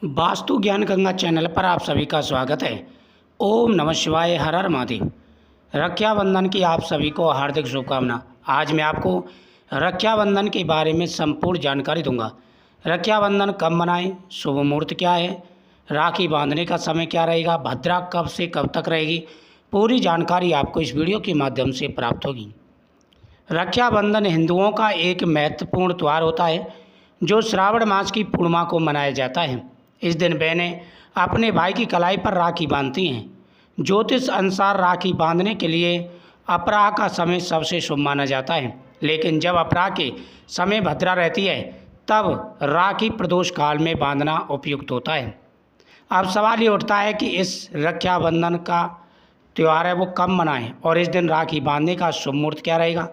वास्तु ज्ञान गंगा चैनल पर आप सभी का स्वागत है। ओम नमः शिवाय, हर हर महादेव। रक्षाबंधन की आप सभी को हार्दिक शुभकामना। आज मैं आपको रक्षाबंधन के बारे में संपूर्ण जानकारी दूंगा। रक्षाबंधन कब मनाएं, शुभ मुहूर्त क्या है, राखी बांधने का समय क्या रहेगा, भद्रा कब से कब तक रहेगी, पूरी जानकारी आपको इस वीडियो के माध्यम से प्राप्त होगी। रक्षाबंधन हिंदुओं का एक महत्वपूर्ण त्यौहार होता है जो श्रावण मास की पूर्णिमा को मनाया जाता है। इस दिन बहनें अपने भाई की कलाई पर राखी बांधती हैं। ज्योतिष अनुसार राखी बांधने के लिए अपराह का समय सबसे शुभ माना जाता है, लेकिन जब अपराह के समय भद्रा रहती है तब राखी प्रदोष काल में बांधना उपयुक्त होता है। अब सवाल ये उठता है कि इस रक्षाबंधन का त्यौहार है वो कब मनाएं और इस दिन राखी बांधने का शुभ मुहूर्त क्या रहेगा।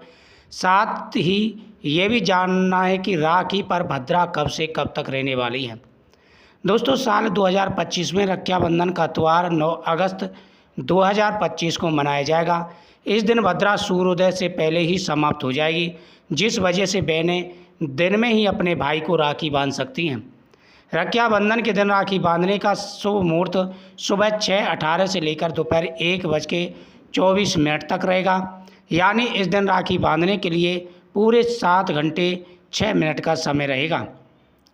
साथ ही ये भी जानना है कि राखी पर भद्रा कब से कब तक रहने वाली है। दोस्तों, साल 2025 में रक्षाबंधन का त्यौहार 9 अगस्त 2025 को मनाया जाएगा। इस दिन भद्रा सूर्योदय से पहले ही समाप्त हो जाएगी, जिस वजह से बहनें दिन में ही अपने भाई को राखी बांध सकती हैं। रक्षाबंधन के दिन राखी बांधने का शुभ मुहूर्त सुबह 6:18 से लेकर दोपहर 1:24 तक रहेगा। यानी इस दिन राखी बांधने के लिए पूरे 7 घंटे 6 मिनट का समय रहेगा।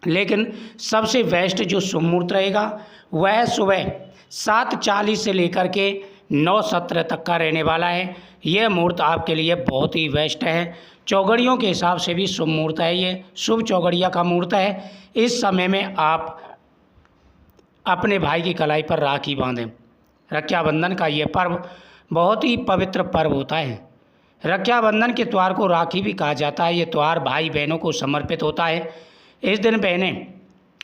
लेकिन सबसे बेस्ट जो शुभ मुहूर्त रहेगा वह सुबह 7:40 से लेकर के 9:17 तक का रहने वाला है। यह मुहूर्त आपके लिए बहुत ही बेस्ट है। चौघड़ियों के हिसाब से भी शुभ मुहूर्त है, ये शुभ चौघड़िया का मुहूर्त है। इस समय में आप अपने भाई की कलाई पर राखी बांधें। रक्षाबंधन का ये पर्व बहुत ही पवित्र पर्व होता है। रक्षाबंधन के त्यौहार को राखी भी कहा जाता है। ये त्यौहार भाई बहनों को समर्पित होता है। इस दिन बहनें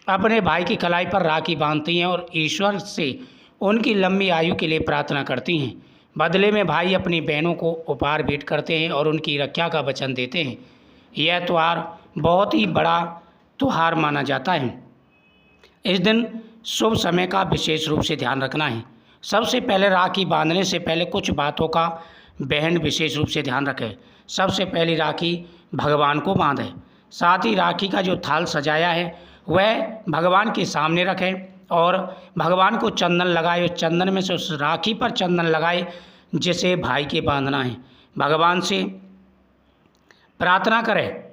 अपने भाई की कलाई पर राखी बांधती हैं और ईश्वर से उनकी लंबी आयु के लिए प्रार्थना करती हैं। बदले में भाई अपनी बहनों को उपहार भेंट करते हैं और उनकी रक्षा का वचन देते हैं। यह त्यौहार बहुत ही बड़ा त्यौहार माना जाता है। इस दिन शुभ समय का विशेष रूप से ध्यान रखना है। सबसे पहले राखी बांधने से पहले कुछ बातों का बहन विशेष रूप से ध्यान रखें। सबसे पहली राखी भगवान को बांधें। साथ ही राखी का जो थाल सजाया है वह भगवान के सामने रखें और भगवान को चंदन लगाए। उस चंदन में से उस राखी पर चंदन लगाए जिसे भाई के बांधना है। भगवान से प्रार्थना करें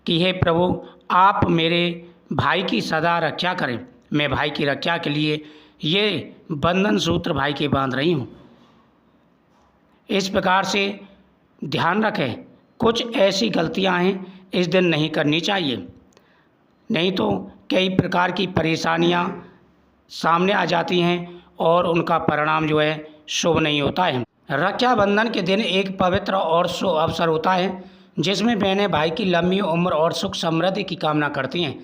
कि हे प्रभु, आप मेरे भाई की सदा रक्षा करें। मैं भाई की रक्षा के लिए ये बंधन सूत्र भाई के बांध रही हूँ। इस प्रकार से ध्यान रखें, कुछ ऐसी गलतियां हैं इस दिन नहीं करनी चाहिए, नहीं तो कई प्रकार की परेशानियां सामने आ जाती हैं और उनका परिणाम जो है शुभ नहीं होता है। रक्षाबंधन के दिन एक पवित्र और शुभ अवसर होता है जिसमें बहनें भाई की लंबी उम्र और सुख समृद्धि की कामना करती हैं।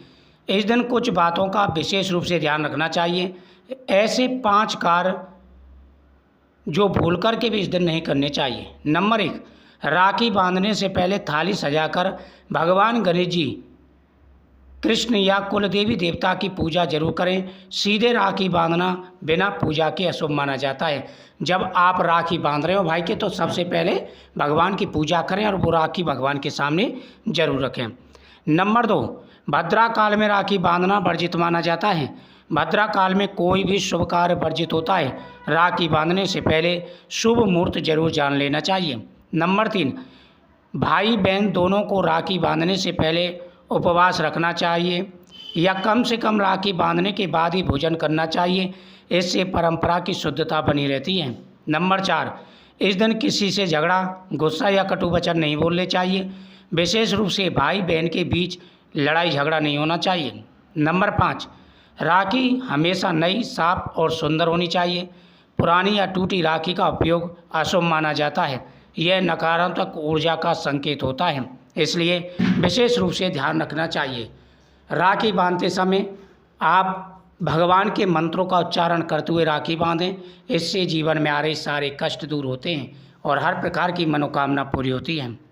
इस दिन कुछ बातों का विशेष रूप से ध्यान रखना चाहिए। ऐसे 5 कार्य जो भूल कर के भी इस दिन नहीं करने चाहिए। नंबर 1, राखी बांधने से पहले थाली सजाकर भगवान गणेश जी, कृष्ण या कुल देवी देवता की पूजा जरूर करें। सीधे राखी बांधना बिना पूजा के अशुभ माना जाता है। जब आप राखी बांध रहे हो भाई के तो सबसे पहले भगवान की पूजा करें और वो राखी भगवान के सामने जरूर रखें। नंबर 2, भद्रा काल में राखी बांधना वर्जित माना जाता है। भद्रा काल में कोई भी शुभ कार्य वर्जित होता है। राखी बांधने से पहले शुभ मुहूर्त जरूर जान लेना चाहिए। नंबर 3, भाई बहन दोनों को राखी बांधने से पहले उपवास रखना चाहिए या कम से कम राखी बांधने के बाद ही भोजन करना चाहिए। इससे परंपरा की शुद्धता बनी रहती है। नंबर 4, इस दिन किसी से झगड़ा, गुस्सा या कटु वचन नहीं बोलने चाहिए। विशेष रूप से भाई बहन के बीच लड़ाई झगड़ा नहीं होना चाहिए। नंबर 5, राखी हमेशा नई, साफ और सुंदर होनी चाहिए। पुरानी या टूटी राखी का उपयोग अशुभ माना जाता है। यह नकारात्मक ऊर्जा का संकेत होता है, इसलिए विशेष रूप से ध्यान रखना चाहिए। राखी बांधते समय आप भगवान के मंत्रों का उच्चारण करते हुए राखी बांधें। इससे जीवन में आ रहे सारे कष्ट दूर होते हैं और हर प्रकार की मनोकामना पूरी होती है।